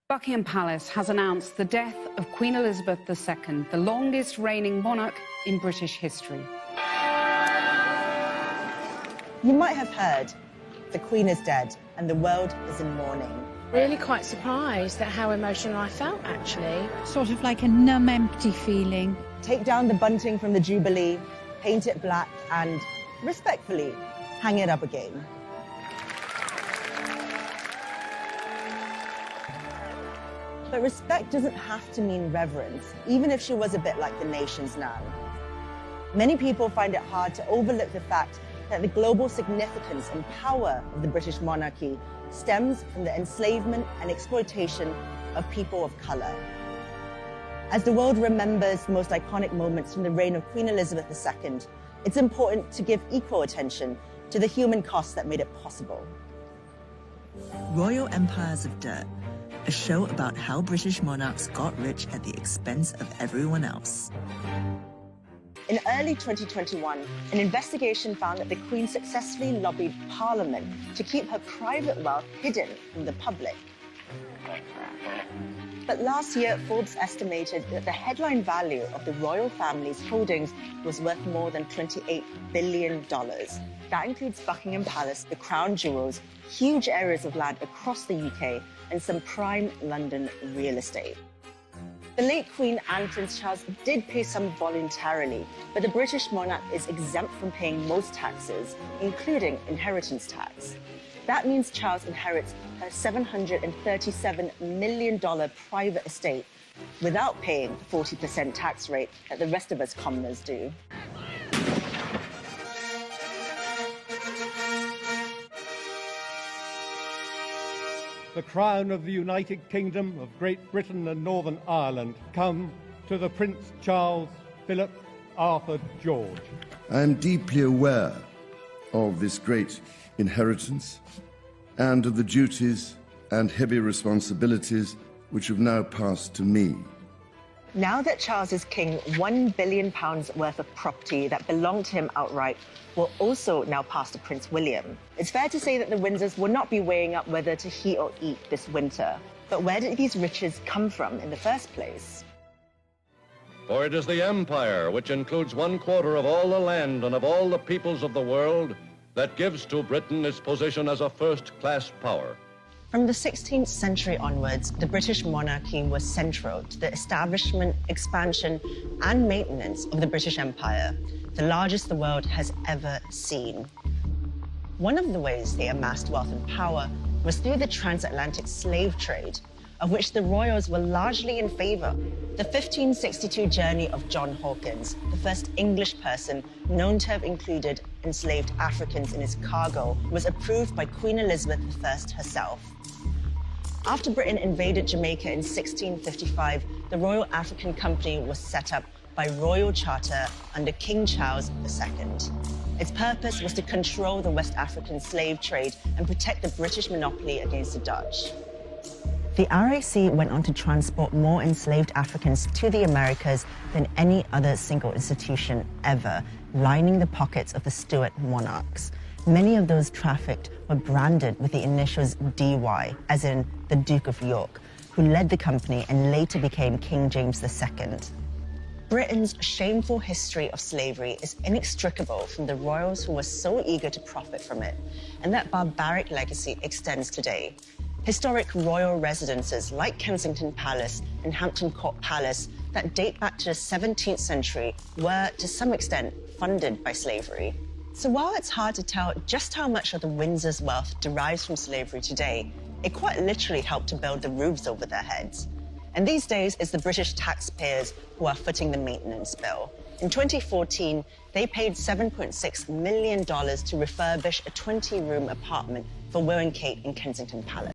Buckingham Palace has announced the death of Queen Elizabeth II, the longest reigning monarch in British history. You might have heard, the Queen is dead and the world is in mourning. Really quite surprised at how emotional I felt, actually. Sort of like a numb, empty feeling. Take down the bunting from the Jubilee, paint it black and, respectfully, hang it up again. But respect doesn't have to mean reverence, even if she was a bit like the nation's Nan. Many people find it hard to overlook the fact that the global significance and power of the British monarchy stems from the enslavement and exploitation of people of colour. As the world remembers the most iconic moments from the reign of Queen Elizabeth II, it's important to give equal attention to the human costs that made it possible. Royal Empires of Dirt, a show about how British monarchs got rich at the expense of everyone else. In early 2021, an investigation found that the Queen successfully lobbied Parliament to keep her private wealth hidden from the public. But last year, Forbes estimated that the headline value of the royal family's holdings was worth more than $28 billion. That includes Buckingham Palace, the crown jewels, huge areas of land across the UK, and some prime London real estate. The late Queen and Prince Charles did pay some voluntarily, but the British monarch is exempt from paying most taxes, including inheritance tax. That means Charles inherits a $737 million private estate without paying the 40% tax rate that the rest of us commoners do. The crown of the United Kingdom of Great Britain and Northern Ireland come to the Prince Charles Philip Arthur George. I am deeply aware of this great inheritance and of the duties and heavy responsibilities which have now passed to me. Now that Charles is king, £1 billion worth of property that belonged to him outright will also now pass to Prince William. It's fair to say that the Windsors will not be weighing up whether to heat or eat this winter. But where did these riches come from in the first place? For it is the empire, which includes 1/4 of all the land and of all the peoples of the world, that gives to Britain its position as a first-class power. From the 16th century onwards, the British monarchy was central to the establishment, expansion, and maintenance of the British Empire, the largest the world has ever seen. One of the ways they amassed wealth and power was through the transatlantic slave trade, of which the royals were largely in favor. The 1562 journey of John Hawkins, the first English person known to have included enslaved Africans in his cargo, was approved by Queen Elizabeth I herself. After Britain invaded Jamaica in 1655, the Royal African Company was set up by royal charter under King Charles II. Its purpose was to control the West African slave trade and protect the British monopoly against the Dutch. The RAC went on to transport more enslaved Africans to the Americas than any other single institution ever, lining the pockets of the Stuart monarchs. Many of those trafficked were branded with the initials DY, as in the Duke of York, who led the company and later became King James II. Britain's shameful history of slavery is inextricable from the royals who were so eager to profit from it, and that barbaric legacy extends today. Historic royal residences like Kensington Palace and Hampton Court Palace that date back to the 17th century were, to some extent, funded by slavery. So while it's hard to tell just how much of the Windsors' wealth derives from slavery today, it quite literally helped to build the roofs over their heads. And these days, it's the British taxpayers who are footing the maintenance bill. In 2014, they paid $7.6 million to refurbish a 20-room apartment for Will and Kate in Kensington Palace.